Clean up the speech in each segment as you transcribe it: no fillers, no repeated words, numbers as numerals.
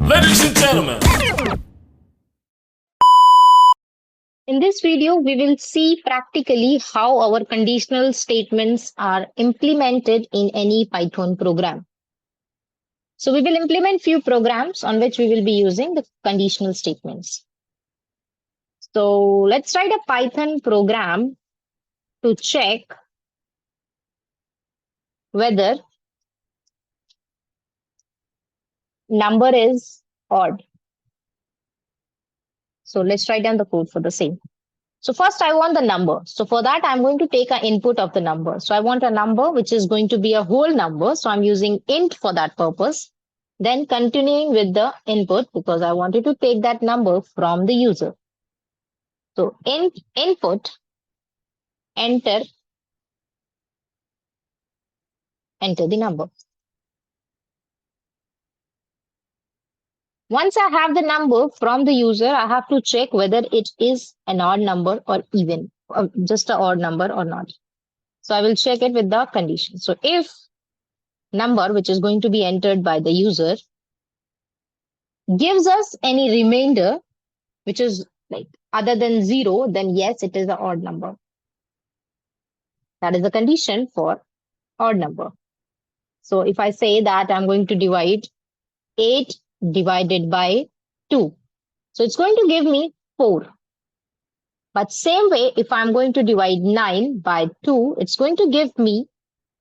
Ladies and gentlemen, In this video, we will see practically how our conditional statements are implemented in any Python program. So we will implement few programs on which we will be using the conditional statements. So let's write a Python program to check whether number is odd. So let's write down the code for the same. So first I want the number. So for that, I'm going to take an input of the number. So I want a number which is going to be a whole number. So I'm using int for that purpose. Then continuing with the input because I wanted to take that number from the user. So int input, enter the number. Once I have the number from the user, I have to check whether it is an odd number or even, or just an odd number or not. So I will check it with the condition. So if number which is going to be entered by the user gives us any remainder which is like other than 0, then yes, it is an odd number. That is the condition for odd number. So if I say that I'm going to divide 8 divided by 2, so it's going to give me 4. But same way, if I'm going to divide 9 by 2, it's going to give me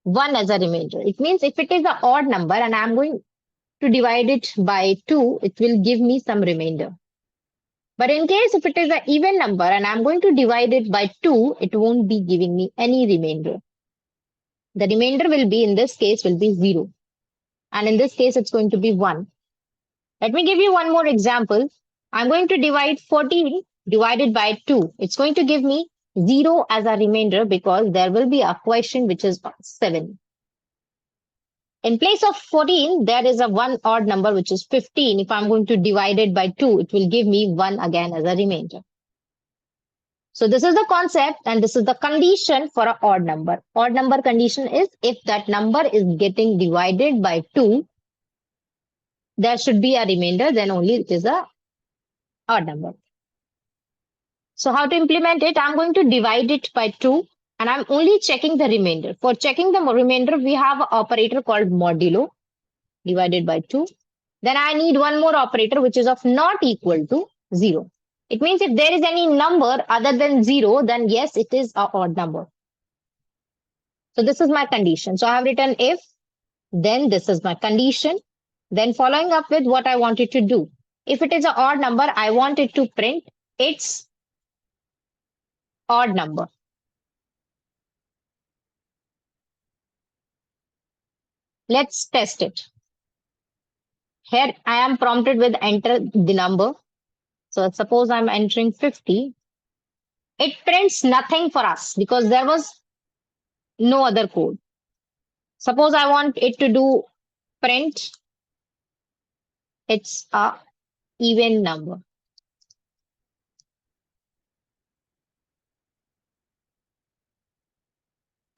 1 as a remainder. It means if it is an odd number and I'm going to divide it by 2, it will give me some remainder. But in case if it is an even number and I'm going to divide it by 2, it won't be giving me any remainder. The remainder will be, in this case, will be 0. And in this case, it's going to be 1. Let me give you one more example. I'm going to divide 14 divided by 2. It's going to give me 0 as a remainder because there will be a question which is 7. In place of 14, there is a one odd number which is 15. If I'm going to divide it by 2, it will give me 1 again as a remainder. So this is the concept and this is the condition for an odd number. Odd number condition is if that number is getting divided by 2, there should be a remainder, then only it is a odd number. So how to implement it? I'm going to divide it by 2 and I'm only checking the remainder. For checking the remainder, we have an operator called modulo, divided by 2. Then I need one more operator which is of not equal to 0. It means if there is any number other than 0, then yes, it is an odd number. So this is my condition. So I have written if, then this is my condition. Then following up with what I wanted to do. If it is an odd number, I want it to print its odd number. Let's test it. Here I am prompted with enter the number. So suppose I'm entering 50. It prints nothing for us because there was no other code. Suppose I want it to do print it's a even number.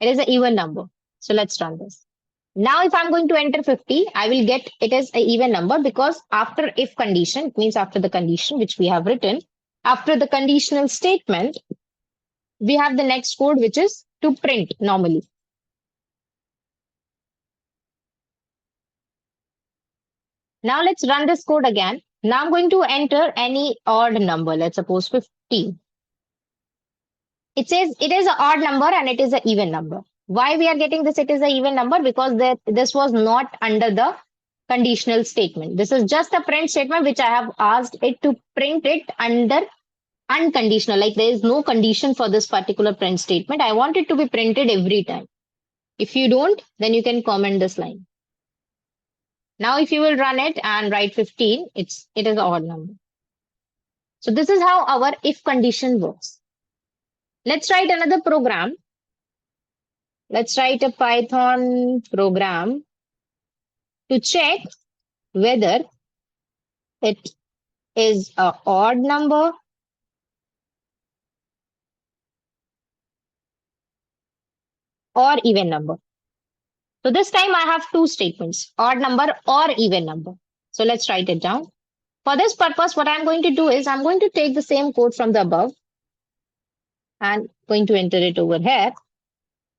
It is an even number. So let's run this. Now, if I'm going to enter 50, I will get it as an even number because after if condition, it means after the condition which we have written, after the conditional statement, we have the next code which is to print normally. Now let's run this code again. Now I'm going to enter any odd number. Let's suppose 15. It says it is an odd number and it is an even number. Why we are getting this? It is an even number because this was not under the conditional statement. This is just a print statement which I have asked it to print it under unconditional. Like there is no condition for this particular print statement. I want it to be printed every time. If you don't, then you can comment this line. Now, if you will run it and write 15, it is an odd number. So this is how our if condition works. Let's write another program. Let's write a Python program to check whether it is an odd number or even number. So this time I have two statements, odd number or even number. So let's write it down. For this purpose, what I'm going to do is I'm going to take the same code from the above and going to enter it over here.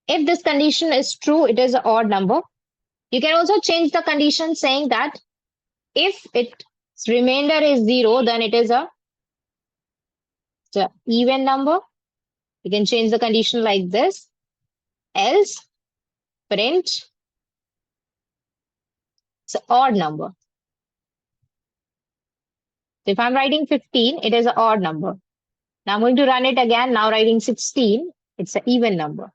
If this condition is true, it is an odd number. You can also change the condition saying that if its remainder is 0, then it is it's a even number. You can change the condition like this. Else, print, it's an odd number. So if I'm writing 15, it is an odd number. Now I'm going to run it again. Now writing 16, it's an even number.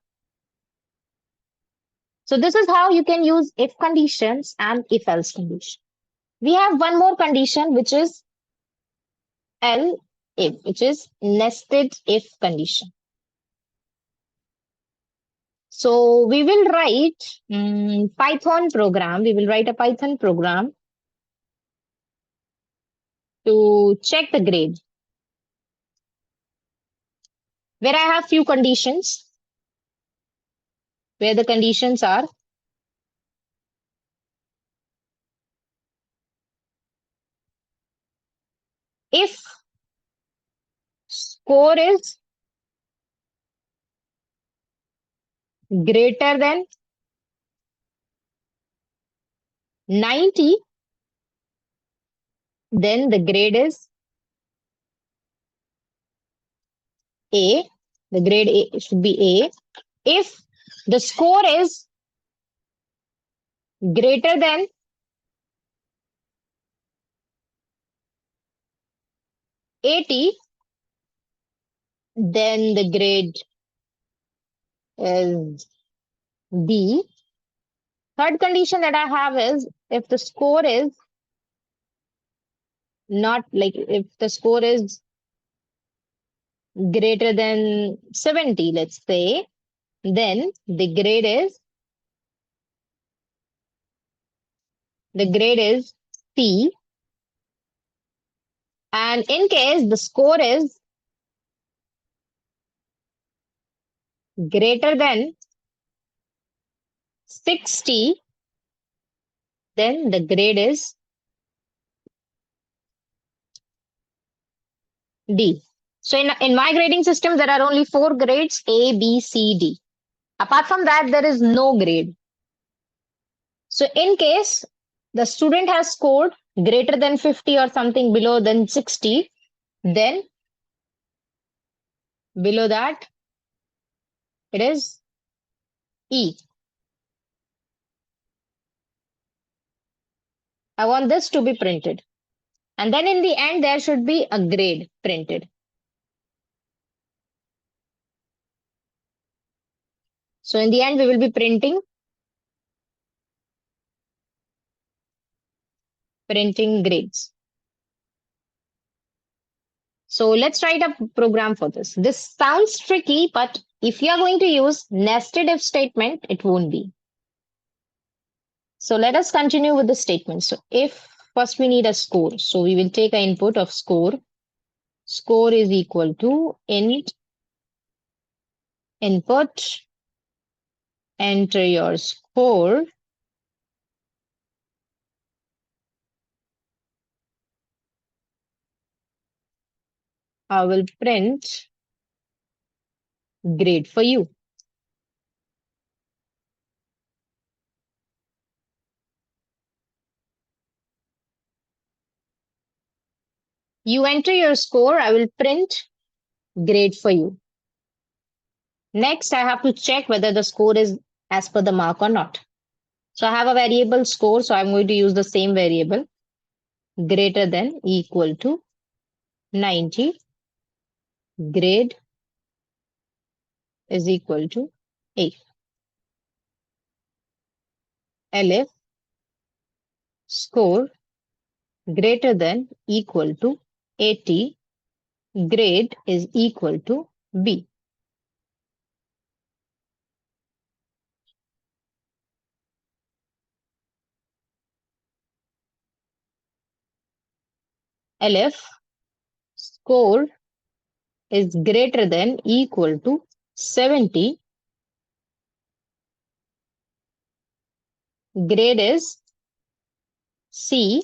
So this is how you can use if conditions and if else condition. We have one more condition, which is if, which is nested if condition. So we will write Python program. We will write a Python program to check the grade, where I have few conditions, where the conditions are if score is greater than 90, then the grade is A. The grade A should be A. If the score is greater than 80, then the grade is B. Third condition that I have is if the score is not like if the score is greater than 70, let's say, then the grade is C. And in case the score is greater than 60, then the grade is D. So in my grading system, there are only 4 grades, A, B, C, D. Apart from that, there is no grade. So in case the student has scored greater than 50 or something below than 60, then below that, it is E. I want this to be printed. And then in the end, there should be a grade printed. So in the end, we will be printing grades. So let's write a program for this. This sounds tricky, but if you are going to use nested if statement, it won't be. So let us continue with the statement. So if first we need a score. So we will take an input of score. Score is equal to int input. Enter your score. I will print grade for you. You enter your score, I will print grade for you. Next, I have to check whether the score is as per the mark or not. So I have a variable score, so I'm going to use the same variable, greater than equal to 90, grade is equal to A. elif score greater than equal to 80, grade is equal to B. elif score is greater than equal to 70, grade is C,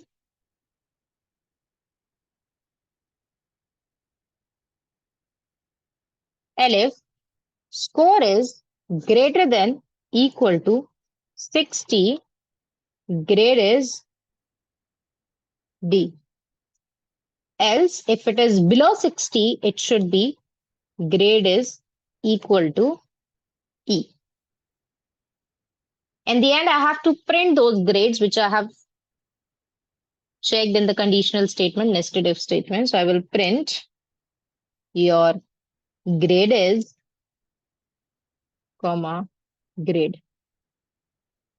elif score is greater than equal to 60, grade is D. Else, if it is below 60, it should be grade is equal to E. In the end, I have to print those grades which I have checked in the conditional statement, nested if statement. So I will print your grade is, comma, grade.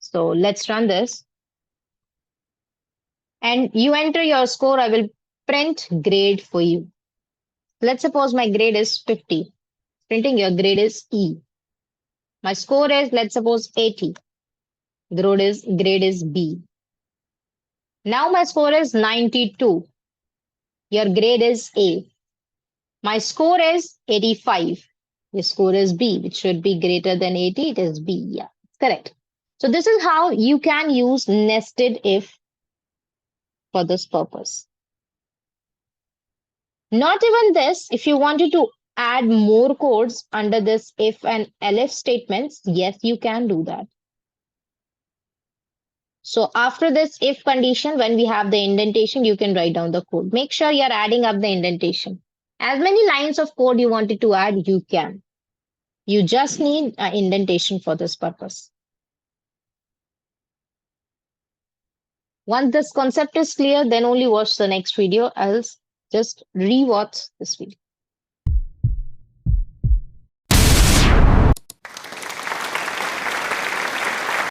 So let's run this. And you enter your score, I will print grade for you. Let's suppose my grade is 50. Printing your grade is E. My score is, let's suppose, 80. Grade is B. Now my score is 92. Your grade is A. My score is 85. Your score is B, which should be greater than 80. It is B. Yeah, correct. So this is how you can use nested if for this purpose. Not even this, if you wanted to add more codes under this if and elif statements, yes, you can do that. So after this if condition, when we have the indentation, you can write down the code. Make sure you're adding up the indentation. As many lines of code you wanted to add, you can. You just need an indentation for this purpose. Once this concept is clear, then only watch the next video, else just rewatch this video.